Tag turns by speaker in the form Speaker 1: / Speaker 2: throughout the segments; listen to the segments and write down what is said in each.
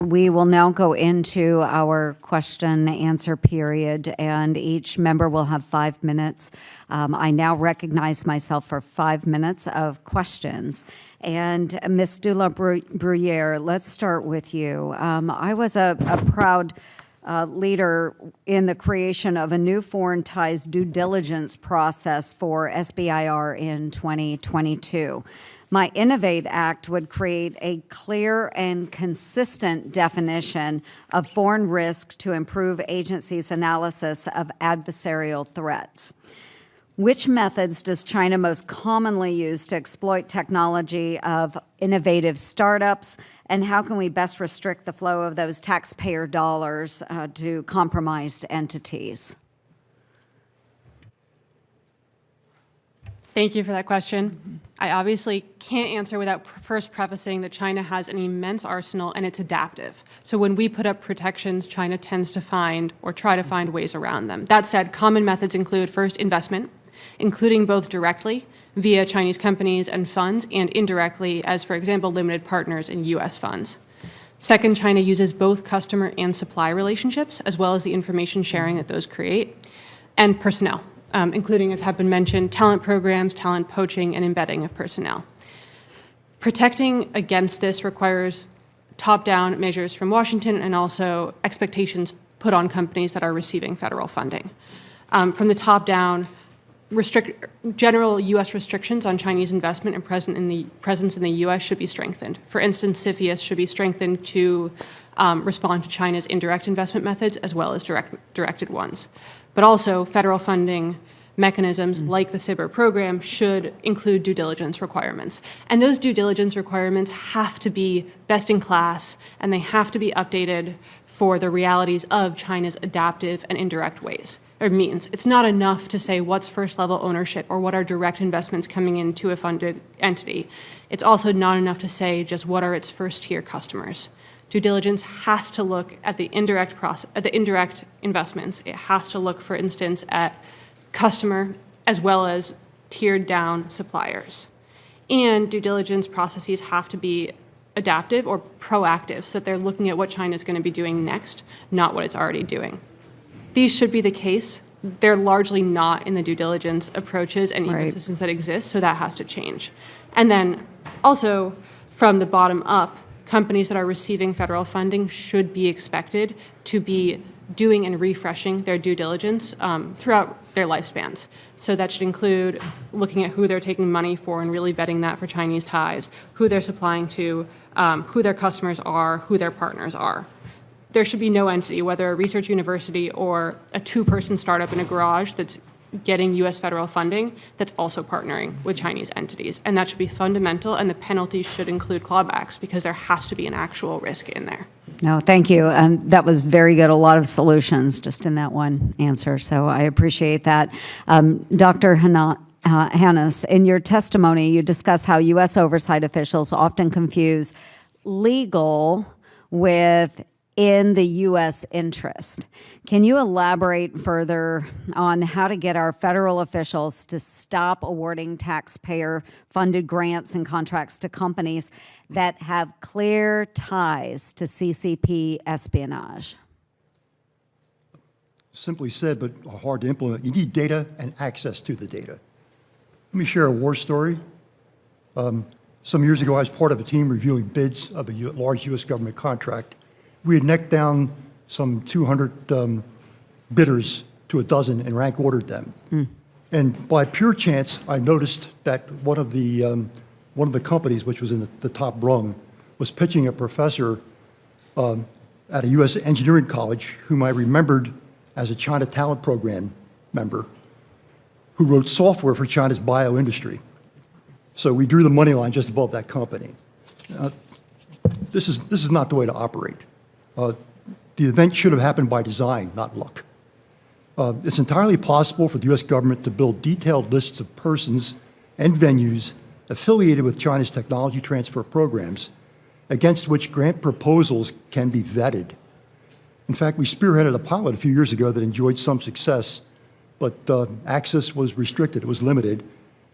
Speaker 1: We will now go into our question and answer period, and each member will have 5 minutes. I now recognize myself for 5 minutes of questions. And Ms. Dula-Bruyere, let's start with you. I was a proud leader in the creation of a new foreign ties due diligence process for SBIR in 2022. My Innovate Act would create a clear and consistent definition of foreign risk to improve agencies' analysis of adversarial threats. Which methods does China most commonly use to exploit technology of innovative startups, and how can we best restrict the flow of those taxpayer dollars to compromised entities?
Speaker 2: Thank you for that question. I obviously can't answer without first prefacing that China has an immense arsenal and it's adaptive. So when we put up protections, China tends to find or try to find ways around them. That said, common methods include first investment, including both directly via Chinese companies and funds and indirectly as, for example, limited partners in U.S. funds. Second, China uses both customer and supply relationships as well as the information sharing that those create, and personnel. Including, as have been mentioned, talent programs, talent poaching, and embedding of personnel. Protecting against this requires top-down measures from Washington and also expectations put on companies that are receiving federal funding. From the top down, general U.S. restrictions on Chinese investment and presence in the U.S. should be strengthened. For instance, CFIUS should be strengthened to respond to China's indirect investment methods as well as directed ones. But also, federal funding mechanisms like the SBIR program should include due diligence requirements. And those due diligence requirements have to be best in class, and they have to be updated for the realities of China's adaptive and indirect ways or means. It's not enough to say what's first-level ownership or what are direct investments coming into a funded entity. It's also not enough to say just what are its first-tier customers. Due diligence has to look at the indirect investments. It has to look, for instance, at customer as well as tiered down suppliers. And due diligence processes have to be adaptive or proactive so that they're looking at what China is going to be doing next, not what it's already doing. These should be the case. They're largely not in the due diligence approaches and ecosystems that exist, so that has to change. And then also from the bottom up, companies that are receiving federal funding should be expected to be doing and refreshing their due diligence throughout their lifespans. So that should include looking at who they're taking money for and really vetting that for Chinese ties, who they're supplying to, who their customers are, who their partners are. There should be no entity, whether a research university or a two-person startup in a garage that's getting U.S. federal funding that's also partnering with Chinese entities. And that should be fundamental, and the penalties should include clawbacks because there has to be an actual risk in there.
Speaker 1: No, thank you. And that was very good. A lot of solutions just in that one answer. So I appreciate that. Dr. Hannas, in your testimony, you discuss how U.S. oversight officials often confuse legal with in the U.S. interest. Can you elaborate further on how to get our federal officials to stop awarding taxpayer-funded grants and contracts to companies that have clear ties to CCP espionage?
Speaker 3: Simply said, but hard to implement, you need data and access to the data. Let me share a war story. Some years ago, I was part of a team reviewing bids of a large U.S. government contract. We had necked down some 200 bidders to a dozen and rank ordered them. And by pure chance, I noticed that one of the companies, which was in the top rung, was pitching a professor at a U.S. engineering college whom I remembered as a China Talent Program member who wrote software for China's bio industry. So we drew the money line just above that company. This is not the way to operate. The event should have happened by design, not luck. It's entirely possible for the U.S. government to build detailed lists of persons and venues affiliated with China's technology transfer programs against which grant proposals can be vetted. In fact, we spearheaded a pilot a few years ago that enjoyed some success, but access was restricted, it was limited,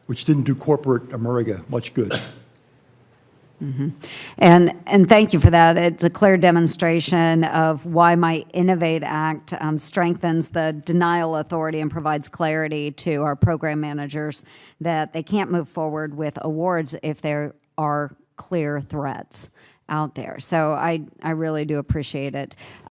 Speaker 3: which didn't do corporate America much good.
Speaker 1: And thank you for that. It's a clear demonstration of why my Innovate Act strengthens the denial authority and provides clarity to our program managers that they can't move forward with awards if there are clear threats out there. So I really do appreciate it.